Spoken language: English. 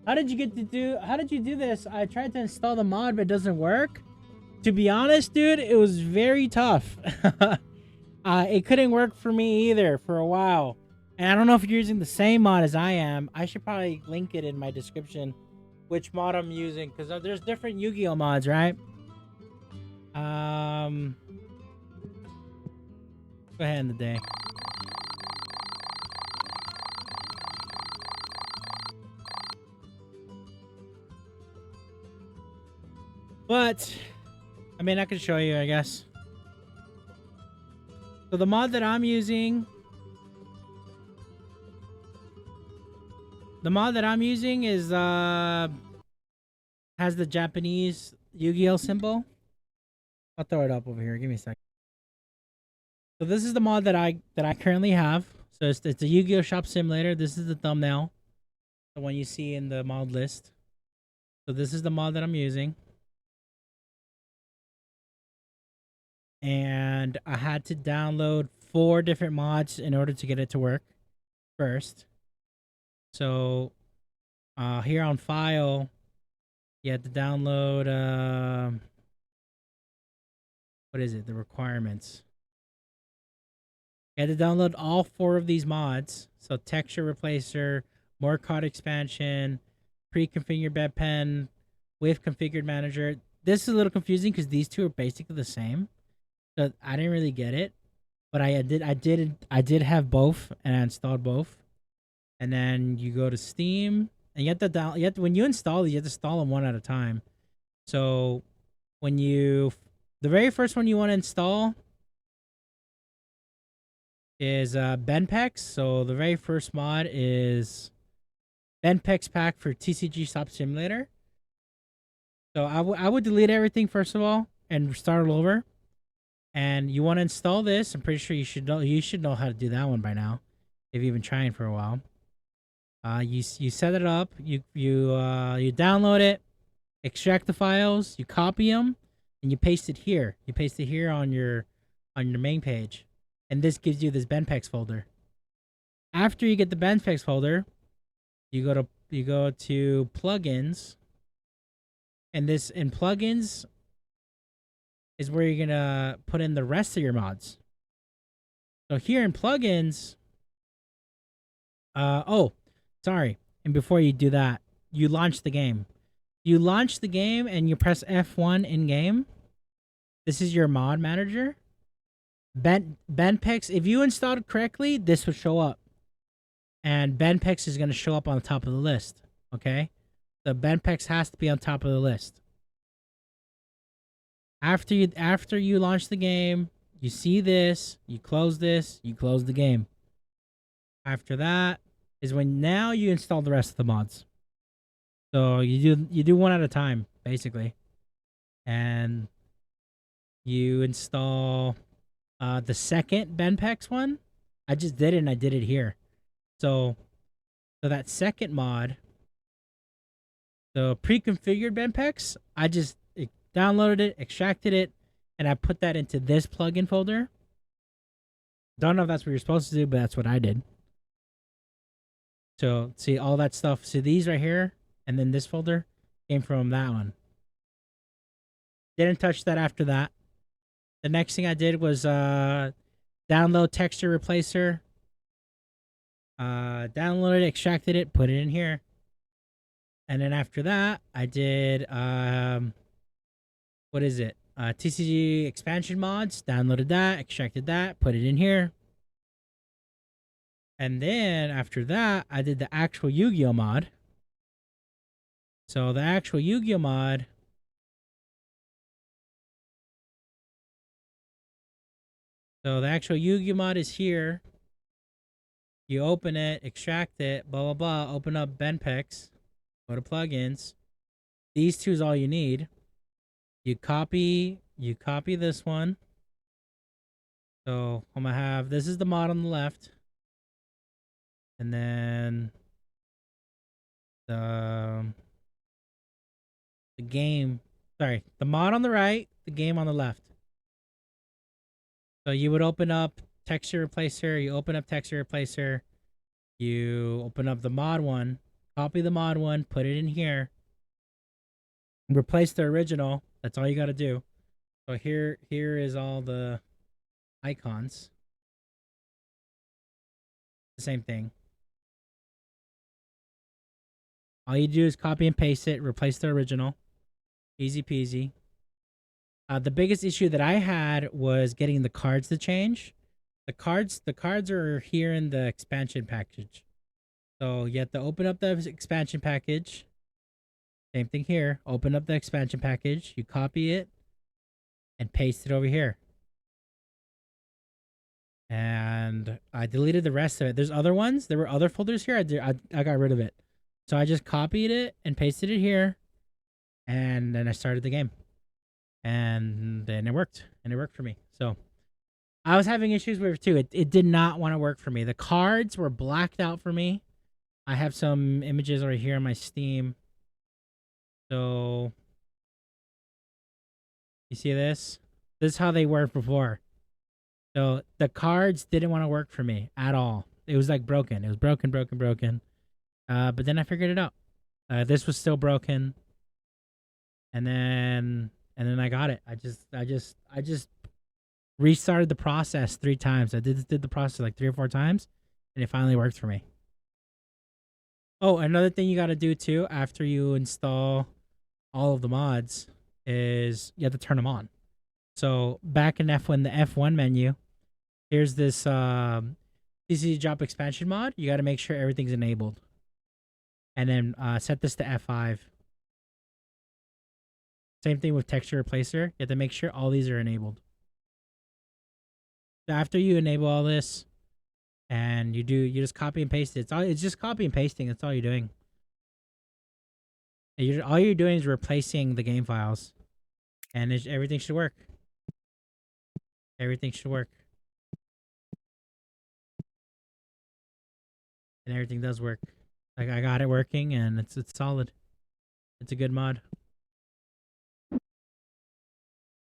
How did you get to do? How did you do this? I tried to install the mod, but it doesn't work. To be honest, dude, it was very tough. It couldn't work for me either for a while. And I don't know if you're using the same mod as I am. I should probably link it in my description, which mod I'm using, because there's different Yu-Gi-Oh mods, right? Um, go ahead in the day. But I mean, I can show you, I guess. So the mod that I'm using, is has the Japanese Yu-Gi-Oh symbol. I'll throw it up over here. Give me a second. So this is the mod that I currently have. So it's a Yu-Gi-Oh shop simulator. This is the thumbnail, the one you see in the mod list. So this is the mod that I'm using. And I had to download 4 different mods in order to get it to work first. So here on file, you have to download what is it? The requirements. You had to download all 4 of these mods. So texture replacer, more card expansion, pre-configured bed pen, with configured manager. This is a little confusing because these two are basically the same. So I didn't really get it, but I did have both, and I installed both. And then you go to Steam, and you have to when you install it, you have to install them one at a time. So when the very first one you want to install is BepInEx. So the very first mod is BepInEx pack for TCG Stop Simulator. So I would delete everything first of all and start all over. And you want to install this. I'm pretty sure you should know how to do that one by now, if you've been trying for a while. You set it up. You download it, extract the files, you copy them, and you paste it here. You paste it here on your main page, and this gives you this BepInEx folder. After you get the BepInEx folder, you go to plugins, and this in plugins is where you're gonna put in the rest of your mods. So here in plugins, oh, sorry. And before you do that, you launch the game. You launch the game and you press F1 in game. This is your mod manager. BepInEx, if you installed it correctly, this would show up. And BepInEx is going to show up on the top of the list. Okay? The BepInEx has to be on top of the list. After you launch the game, you see this, you close the game. After that is when now you install the rest of the mods. So you do one at a time, basically. And you install the second BepInEx one. I just did it and I did it here. So that second mod, the pre-configured BepInEx, I just downloaded it, extracted it, and I put that into this plugin folder. Don't know if that's what you're supposed to do, but that's what I did. So see all that stuff. See these right here, and then this folder came from that one. Didn't touch that after that. The next thing I did was download texture replacer. Downloaded it, extracted it, put it in here. And then after that, I did what is it? TCG expansion mods. Downloaded that, extracted that, put it in here. And then after that, I did the actual Yu-Gi-Oh mod. So the actual Yu-Gi-Oh mod, is here. You open it, extract it, blah, blah, blah. Open up BepInEx. Go to plugins. These two is all you need. You copy this one. So I'm going to have, this is the mod on the left. And then the game, sorry, the mod on the right, the game on the left. So you would open up texture replacer, you open up texture replacer, you open up the mod one, Copy the mod one, put it in here, replace the original. That's all you got to do. So here is all the icons. The same thing. All you do is copy and paste it, replace the original. Easy peasy. The biggest issue that I had was getting the cards to change. The cards are here in the expansion package. So you have to open up the expansion package. Same thing here. Open up the expansion package. You copy it and paste it over here. And I deleted the rest of it. There's other ones. There were other folders here. I got rid of it. So I just copied it and pasted it here. And then I started the game. And then it worked. And it worked for me. So I was having issues with it too. It did not want to work for me. The cards were blacked out for me. I have some images right here on my Steam. So you see this? This is how they were before. So the cards didn't want to work for me at all. It was like broken. It was broken. But then I figured it out. This was still broken. And then I got it. I just restarted the process 3 times. I did the process like 3 or 4 times, and it finally worked for me. Oh, another thing you got to do too after you install all of the mods is you have to turn them on. So back in F1, the F1 menu, here's this TCG drop expansion mod. You got to make sure everything's enabled, and then set this to F5. Same thing with texture replacer. You have to make sure all these are enabled. So after you enable all this, and you just copy and paste it. It's just copy and pasting. That's all you're doing. All you're doing is replacing the game files, and everything should work. Everything should work, and everything does work. Like I got it working, and it's solid. It's a good mod.